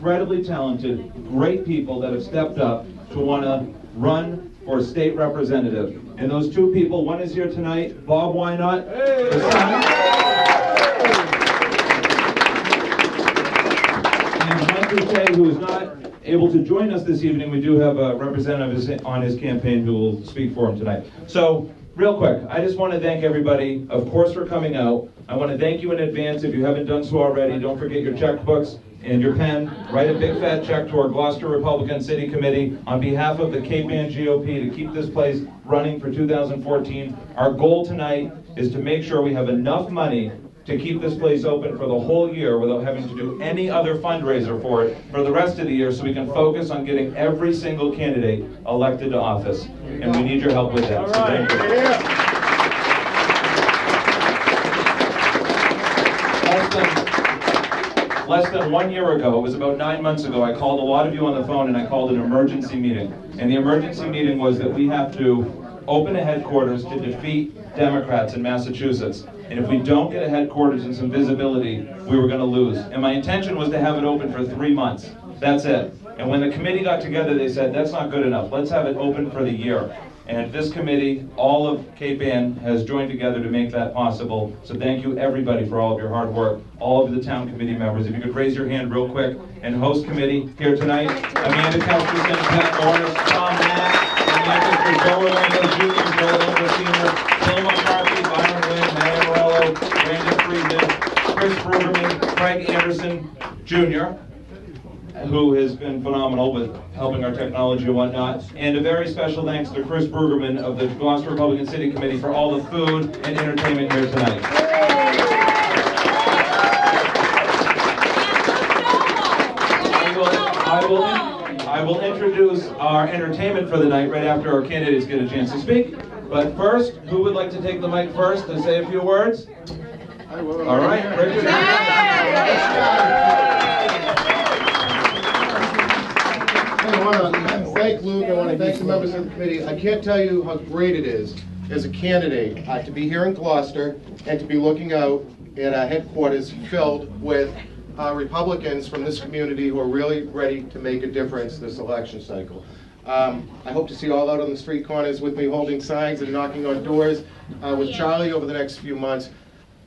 incredibly talented, great people that have stepped up to want to run for state representative. And those two people, one is here tonight, Bob Wynot, the son, and Mike Boucher, who is not able to join us this evening. We do have a representative on his campaign who will speak for him tonight. So, real quick, I just want to thank everybody, of course, for coming out. I want to thank you in advance. If you haven't done so already, don't forget your checkbooks and your pen. Write a big fat check to our Gloucester Republican City Committee on behalf of the Cape Ann GOP to keep this place running for 2014. Our goal tonight is to make sure we have enough money to keep this place open for the whole year without having to do any other fundraiser for it for the rest of the year, so we can focus on getting every single candidate elected to office. And we need your help with that. So thank you. Less than 1 year ago, it was about 9 months ago, I called a lot of you on the phone and I called an emergency meeting. And the emergency meeting was that we have to open a headquarters to defeat Democrats in Massachusetts. And if we don't get a headquarters and some visibility, we were going to lose. And my intention was to have it open for 3 months. That's it. And when the committee got together, they said, that's not good enough. Let's have it open for the year. And this committee, all of Cape Ann, has joined together to make that possible. So thank you, everybody, for all of your hard work. All of the town committee members. If you could raise your hand real quick. And host committee here tonight, Amanda Kelsterson, Pat Morris, Tom Mack, and Joe Orlando Jr., Joe Orlando Sr., Bill McCarthy, Byron Wynn, Matt Morello, Brandon Friedman, Chris Brueggemann, Craig Anderson Jr., who has been phenomenal with helping our technology and whatnot. And a very special thanks to Chris Brueggemann of the Gloucester Republican City Committee for all the food and entertainment here tonight. I will introduce our entertainment for the night right after our candidates get a chance to speak. But first, who would like to take the mic first to say a few words? I will. All right, Richard. I want to thank Luke. I want to thank the members of the committee. I can't tell you how great it is as a candidate to be here in Gloucester and to be looking out at our headquarters filled with Republicans from this community who are really ready to make a difference this election cycle. I hope to see you all out on the street corners with me holding signs and knocking on doors with Charlie over the next few months.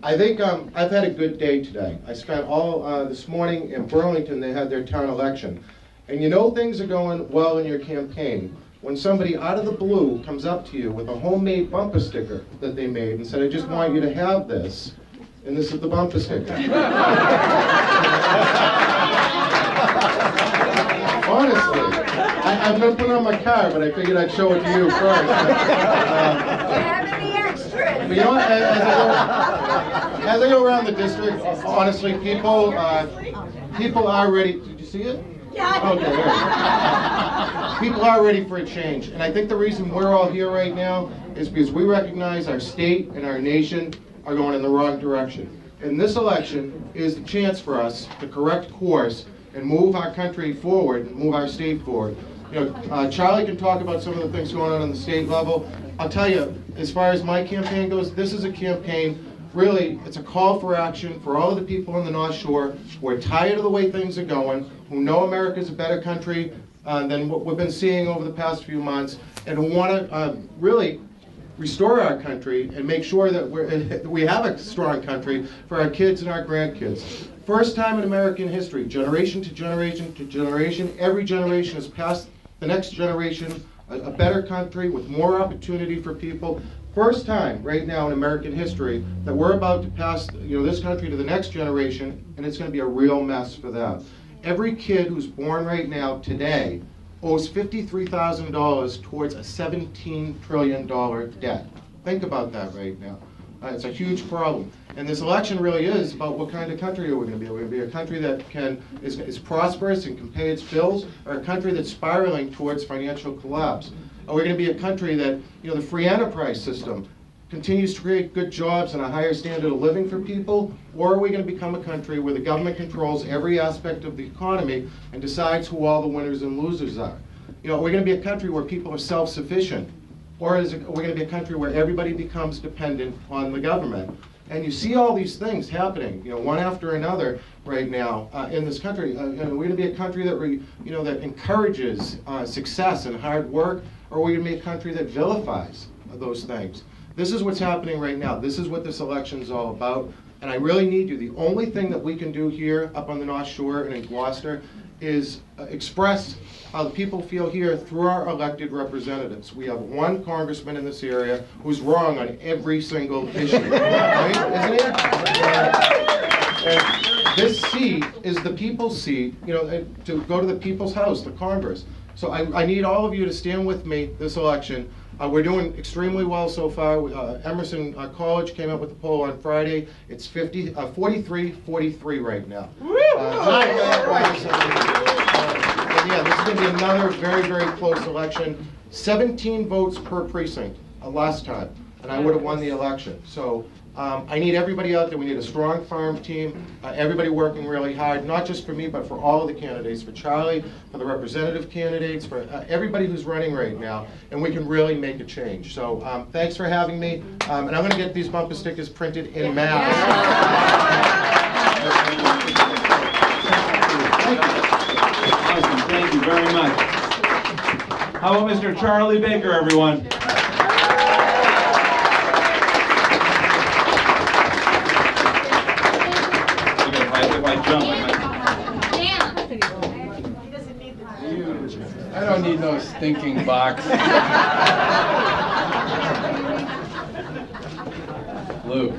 I think I've had a good day today. I spent all this morning in Burlington. They had their town election. And you know things are going well in your campaign when somebody out of the blue comes up to you with a homemade bumper sticker that they made and said, I just want you to have this, and this is the bumper sticker. Honestly, I've been putting on my car, but I figured I'd show it to you first. Do you have any extras? But you know what, as I go around the district, honestly, people are ready. Did you see it? Okay, people are ready for a change, and I think the reason we're all here right now is because we recognize our state and our nation are going in the wrong direction. And this election is the chance for us to correct course and move our country forward, and move our state forward. You know, Charlie can talk about some of the things going on the state level. I'll tell you, as far as my campaign goes, this is a campaign. Really, it's a call for action for all of the people on the North Shore who are tired of the way things are going, who know America's a better country than what we've been seeing over the past few months, and who want to really restore our country and make sure that we have a strong country for our kids and our grandkids. First time in American history, generation to generation to generation, every generation has passed the next generation a better country with more opportunity for people. First time right now in American history that we're about to pass this country to the next generation, and it's going to be a real mess for them. Every kid who's born right now today owes $53,000 towards a $17 trillion debt. Think about that right now. It's a huge problem. And this election really is about what kind of country are we going to be. Are we going to be a country that is prosperous and can pay its bills, or a country that's spiraling towards financial collapse? Are we going to be a country that, the free enterprise system continues to create good jobs and a higher standard of living for people? Or are we going to become a country where the government controls every aspect of the economy and decides who all the winners and losers are? Are we going to be a country where people are self-sufficient? Or are we going to be a country where everybody becomes dependent on the government? And you see all these things happening, one after another right now in this country. We're going to be a country that that encourages success and hard work, or we're going to be a country that vilifies those things. This is what's happening right now. This is what this election is all about. And I really need you. The only thing that we can do here up on the North Shore and in Gloucester is express how the people feel here through our elected representatives. We have one congressman in this area who's wrong on every single issue, right? Isn't it? And this seat is the people's seat, to go to the people's house, the Congress. So I need all of you to stand with me this election. We're doing extremely well so far. Emerson College came out with the poll on Friday. It's 43-43 right now. Yeah, this is going to be another very, very close election. 17 votes per precinct last time, and I would have won the election. So I need everybody out there. We need a strong farm team, everybody working really hard, not just for me, but for all of the candidates, for Charlie, for the representative candidates, for everybody who's running right now, and we can really make a change. So thanks for having me, and I'm going to get these bumper stickers printed in mass. Awesome, thank you very much. How about Mr. Charlie Baker, everyone? If I jump, I don't need no stinking box. Luke,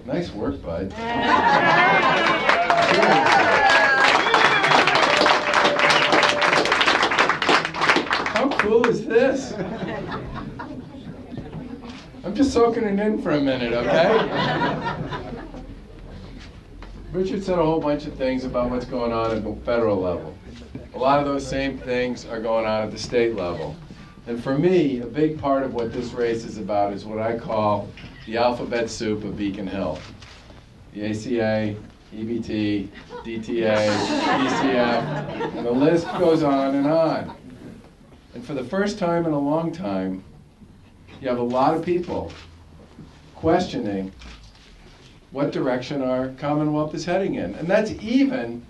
nice work, bud. How cool is this? I'm just soaking it in for a minute, okay? Richard said a whole bunch of things about what's going on at the federal level. A lot of those same things are going on at the state level. And for me, a big part of what this race is about is what I call the alphabet soup of Beacon Hill. The ACA, EBT, DTA, ECF, and the list goes on and on. And for the first time in a long time, you have a lot of people questioning what direction our Commonwealth is heading in. And that's even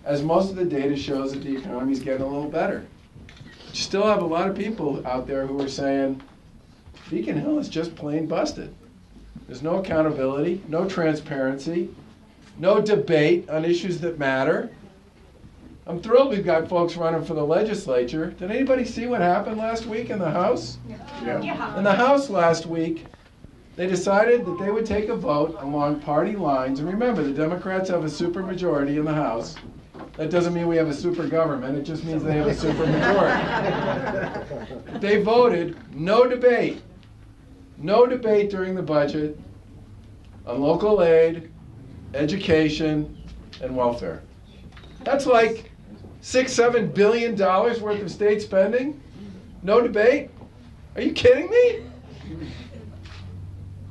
as most of the data shows that the economy is getting a little better. You still have a lot of people out there who are saying, Beacon Hill is just plain busted. There's no accountability, no transparency, no debate on issues that matter. I'm thrilled we've got folks running for the legislature. Did anybody see what happened last week in the House? Yeah. In the House last week, they decided that they would take a vote along party lines. And remember, the Democrats have a supermajority in the House. That doesn't mean we have a super government. It just means they have a supermajority. They voted no debate. No debate during the budget on local aid, education, and welfare. That's like $6-7 billion worth of state spending. No debate? Are you kidding me?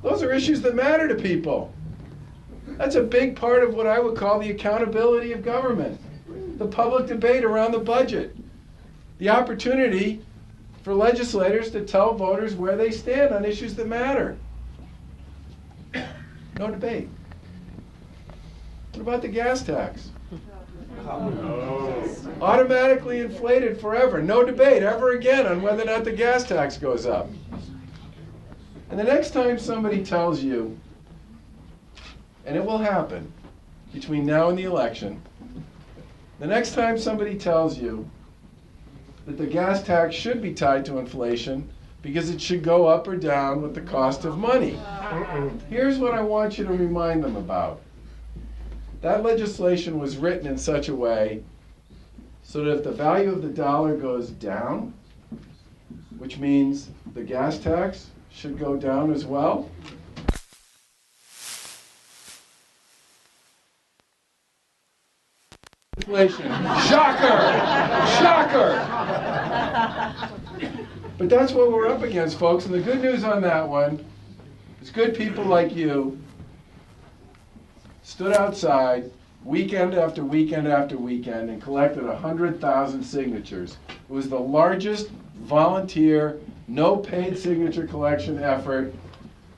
Those are issues that matter to people. That's a big part of what I would call the accountability of government. The public debate around the budget. The opportunity for legislators to tell voters where they stand on issues that matter. No debate. What about the gas tax? Automatically inflated forever. No debate ever again on whether or not the gas tax goes up. And the next time somebody tells you, and it will happen between now and the election, the next time somebody tells you that the gas tax should be tied to inflation because it should go up or down with the cost of money, here's what I want you to remind them about. That legislation was written in such a way so that if the value of the dollar goes down, which means the gas tax should go down as well. Inflation. Shocker! Shocker! But that's what we're up against, folks. And the good news on that one is good people like you stood outside weekend after weekend after weekend and collected 100,000 signatures. It was the largest volunteer, no paid signature collection effort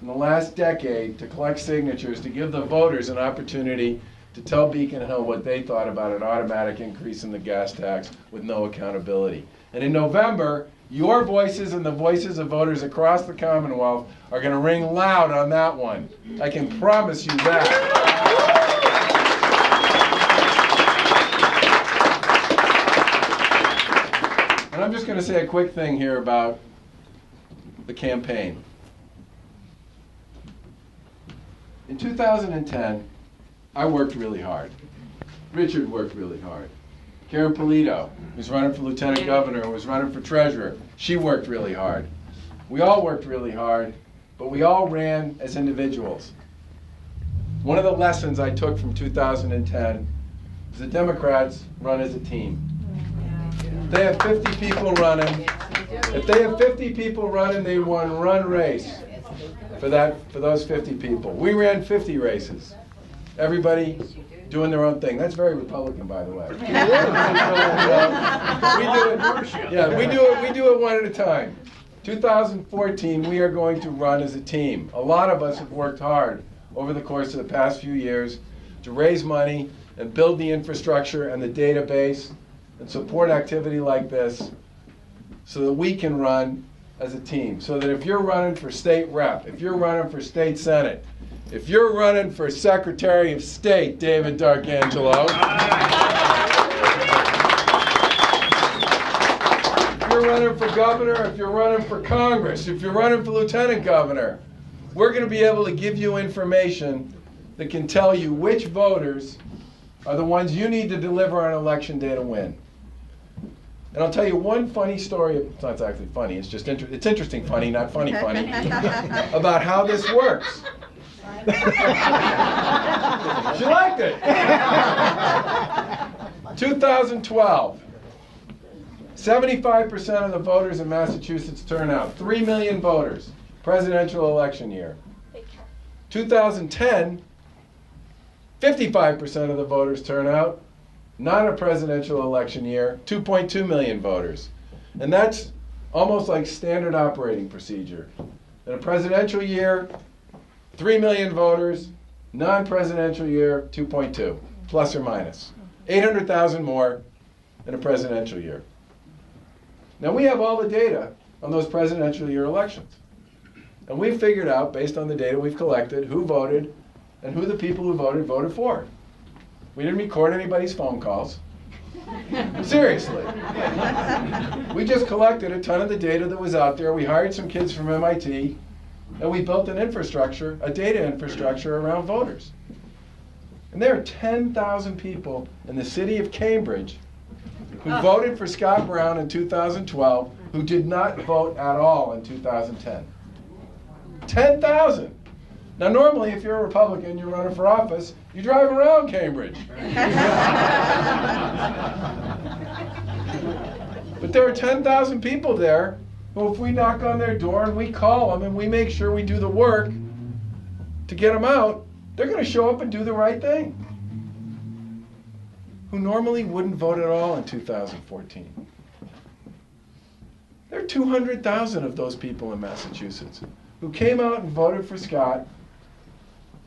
in the last decade to collect signatures to give the voters an opportunity to tell Beacon Hill what they thought about an automatic increase in the gas tax with no accountability. And in November, your voices and the voices of voters across the Commonwealth are going to ring loud on that one. I can promise you that. And I'm just going to say a quick thing here about the campaign. In 2010, I worked really hard. Richard worked really hard. Karen Polito, who's running for lieutenant governor and was running for treasurer, she worked really hard. We all worked really hard, but we all ran as individuals. One of the lessons I took from 2010 is the Democrats run as a team. If they have 50 people running, they won one race for those 50 people. We ran 50 races. Everybody doing their own thing. That's very Republican, by the way. We do it one at a time. 2014, we are going to run as a team. A lot of us have worked hard over the course of the past few years to raise money and build the infrastructure and the database and support activity like this so that we can run as a team. So that if you're running for state rep, if you're running for state senate, if you're running for Secretary of State, David D'Arcangelo, if you're running for governor, if you're running for Congress, if you're running for lieutenant governor, we're going to be able to give you information that can tell you which voters are the ones you need to deliver on election day to win. And I'll tell you one funny story. It's not exactly funny. It's just it's interesting funny, not funny funny, about how this works. She liked it. 2012. 75% of the voters in Massachusetts turn out. 3 million voters. Presidential election year. 2010. 55% of the voters turn out. Not a presidential election year. 2.2 million voters. And that's almost like standard operating procedure. In a presidential year, 3 million voters, non-presidential year, 2.2, plus or minus. 800,000 more in a presidential year. Now we have all the data on those presidential year elections. And we've figured out, based on the data we've collected, who voted and who the people who voted for. We didn't record anybody's phone calls. Seriously. We just collected a ton of the data that was out there. We hired some kids from MIT. And we built an infrastructure, a data infrastructure around voters. And there are 10,000 people in the city of Cambridge who voted for Scott Brown in 2012 who did not vote at all in 2010. 10,000. Now normally if you're a Republican, you're running for office, you drive around Cambridge. But there are 10,000 people there. Well, if we knock on their door and we call them and we make sure we do the work to get them out, they're going to show up and do the right thing. Who normally wouldn't vote at all in 2014. There are 200,000 of those people in Massachusetts who came out and voted for Scott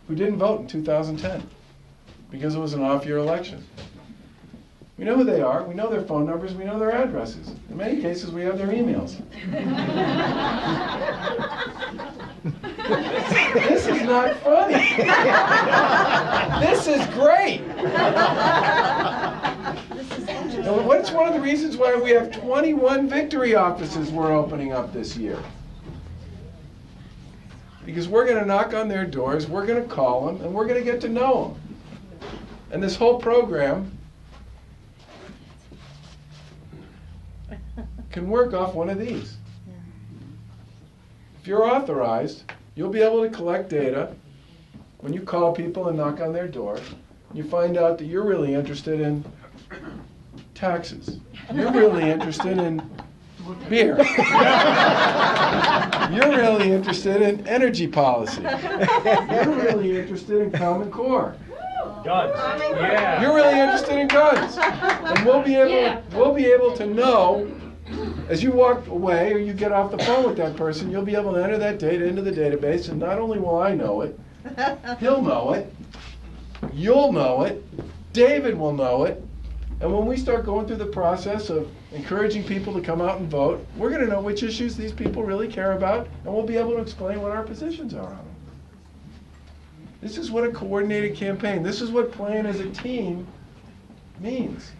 who didn't vote in 2010 because it was an off-year election. We know who they are, we know their phone numbers, we know their addresses. In many cases, we have their emails. This is not funny. This is great. And what's one of the reasons why we have 21 victory offices we're opening up this year? Because we're going to knock on their doors, we're going to call them, and we're going to get to know them. And this whole program can work off one of these. If you're authorized, you'll be able to collect data when you call people and knock on their door. You find out that you're really interested in taxes. You're really interested in beer. You're really interested in energy policy. You're really interested in Common Core. Guns. Yeah. You're really interested in guns. And we'll be able to know as you walk away or you get off the phone with that person, you'll be able to enter that data into the database, and not only will I know it, he'll know it, you'll know it, David will know it, and when we start going through the process of encouraging people to come out and vote, we're going to know which issues these people really care about, and we'll be able to explain what our positions are on them. This is what a coordinated campaign, this is what playing as a team means.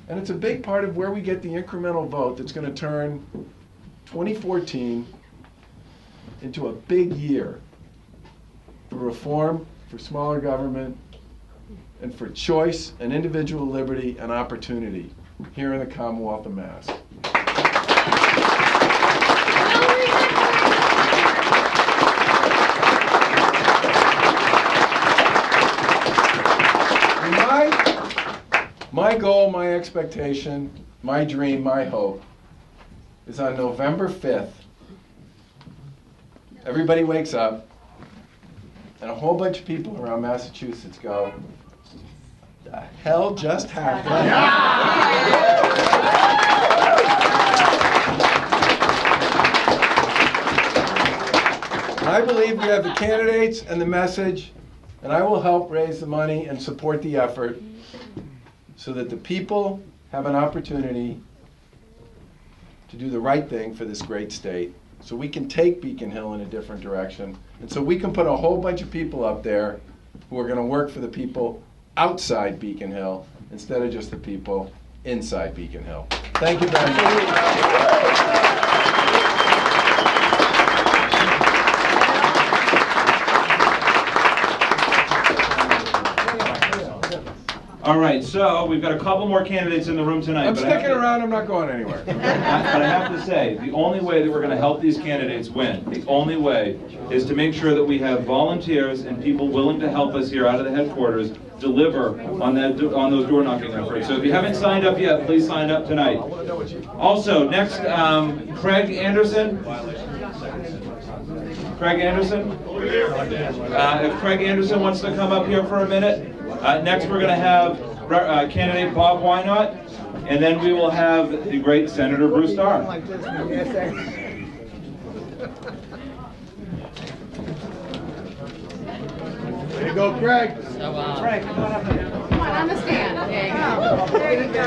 And it's a big part of where we get the incremental vote that's going to turn 2014 into a big year for reform, for smaller government, and for choice and individual liberty and opportunity here in the Commonwealth of Mass. My goal, my expectation, my dream, my hope is on November 5th, everybody wakes up and a whole bunch of people around Massachusetts go, the hell just happened? I believe we have the candidates and the message, and I will help raise the money and support the effort so that the people have an opportunity to do the right thing for this great state, so we can take Beacon Hill in a different direction, and so we can put a whole bunch of people up there who are going to work for the people outside Beacon Hill instead of just the people inside Beacon Hill. Thank you very much. All right, so we've got a couple more candidates in the room tonight. I'm sticking around, I'm not going anywhere. But I have to say, the only way that we're going to help these candidates win, the only way, is to make sure that we have volunteers and people willing to help us here out of the headquarters deliver on those door knocking efforts. So if you haven't signed up yet, please sign up tonight. Also, next, Craig Anderson. Craig Anderson? If Craig Anderson wants to come up here for a minute. Next we're going to have candidate Bob Wynot, and then we will have the great Senator Bruce Starr. There you go, Craig. Craig, come on up here. Come on, on the stand. There you go. There you go.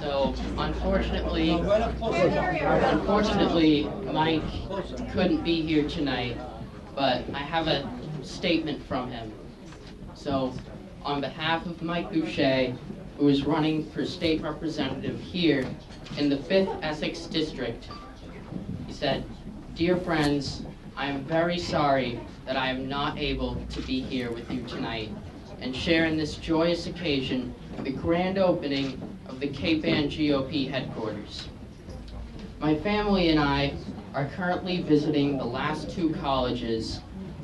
So, unfortunately, Mike couldn't be here tonight, but I have a statement from him. So, on behalf of Mike Boucher, who is running for state representative here in the 5th Essex District, he said, "Dear friends, I am very sorry that I am not able to be here with you tonight and share in this joyous occasion the grand opening of the Cape Ann GOP headquarters. My family and I are currently visiting the last 2 colleges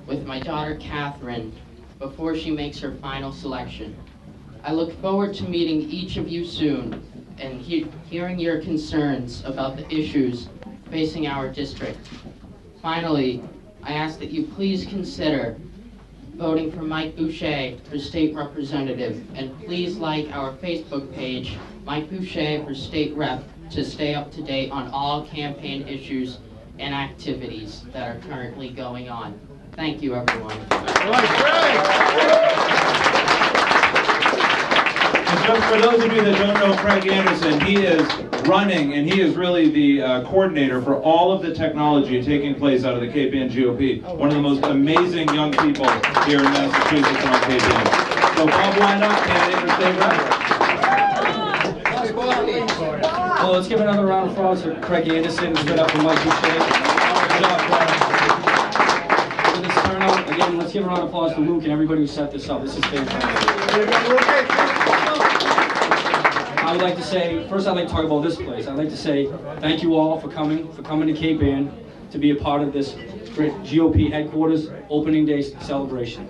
with my daughter Catherine before she makes her final selection. I look forward to meeting each of you soon and hearing your concerns about the issues facing our district. Finally, I ask that you please consider voting for Mike Boucher for state representative, and please like our Facebook page, Mike Boucher for state rep, to stay up to date on all campaign issues and activities that are currently going on. Thank you, everyone." And just for those of you that don't know Craig Anderson, he is running, and he is really the coordinator for all of the technology taking place out of the Cape Ann GOP. One of the most amazing young people here in Massachusetts on Cape Ann. So Bob Wynot, candidate for state rep. Well, let's give another round of applause for Craig Anderson. Give it up for Mike Boucher. Good job, for this turnout. Again, let's give a round of applause to Luke and everybody who set this up. This is fantastic. I would like to say, first I'd like to talk about this place. I'd like to say thank you all for coming to Cape Ann to be a part of this great GOP headquarters opening day celebration.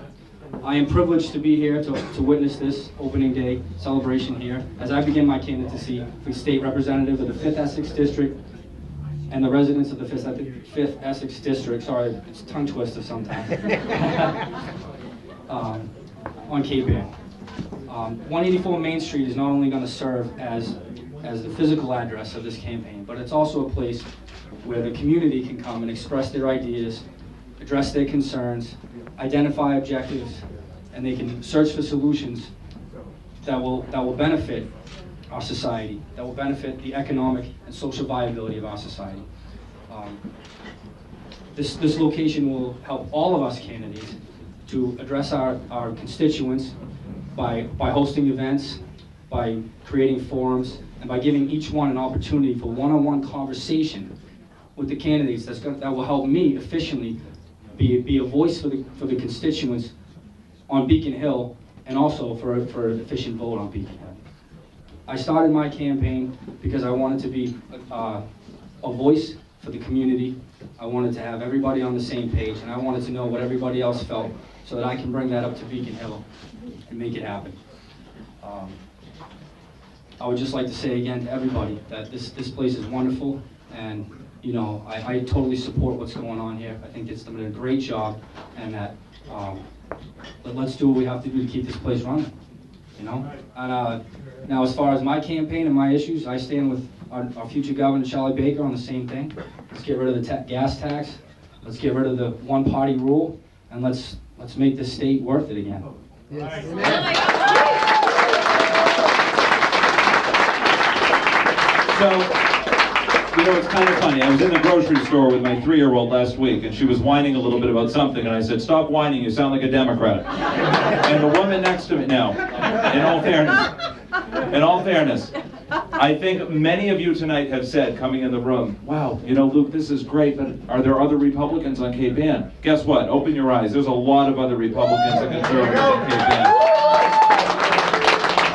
I am privileged to be here to witness this opening day celebration here as I begin my candidacy for state representative of the 5th Essex District and the residents of the 5th Essex District, sorry, it's a tongue twister sometimes, on Cape Ann. 184 Main Street is not only going to serve as the physical address of this campaign, but it's also a place where the community can come and express their ideas, address their concerns, identify objectives, and they can search for solutions that will benefit our society, that will benefit the economic and social viability of our society. This location will help all of us candidates to address our constituents by hosting events, by creating forums, and by giving each one an opportunity for one-on-one conversation with the candidates that will help me efficiently be a voice for the constituents on Beacon Hill, and also for an efficient vote on Beacon Hill. I started my campaign because I wanted to be a voice for the community. I wanted to have everybody on the same page, and I wanted to know what everybody else felt so that I can bring that up to Beacon Hill and make it happen. I would just like to say again to everybody that this place is wonderful, and you know, I totally support what's going on here. I think it's done a great job, and that let's do what we have to do to keep this place running, you know? And now, as far as my campaign and my issues, I stand with our future governor, Charlie Baker, on the same thing. Let's get rid of the gas tax. Let's get rid of the one-party rule, and let's make this state worth it again. Yes. So, you know, it's kind of funny. I was in the grocery store with my 3-year-old last week, and she was whining a little bit about something, and I said, "Stop whining, you sound like a Democrat." And the woman next to me, now, in all fairness, I think many of you tonight have said, coming in the room, "Wow, you know, Luke, this is great, but are there other Republicans on Cape Ann?" Guess what? Open your eyes. There's a lot of other Republicans and conservatives on Cape Ann.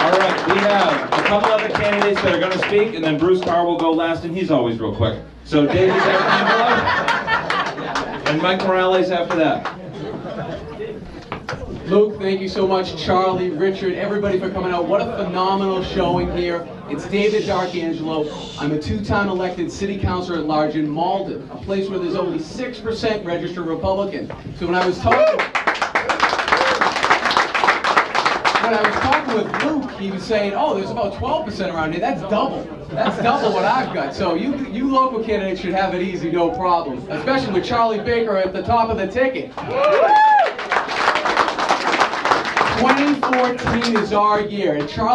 All right, we have a couple other candidates that are going to speak, and then Bruce Carr will go last, and he's always real quick. So David Angelo, and Mike Morales after that. Luke, thank you so much. Charlie, Richard, everybody for coming out. What a phenomenal showing here. It's David D'Arcangelo. I'm a 2-time elected city councilor at large in Malden, a place where there's only 6% registered Republican. So when I was talking with Luke, he was saying, "Oh, there's about 12% around here." That's double. That's double what I've got. So you local candidates should have it easy, no problem. Especially with Charlie Baker at the top of the ticket. 2014 is our year, and Charlie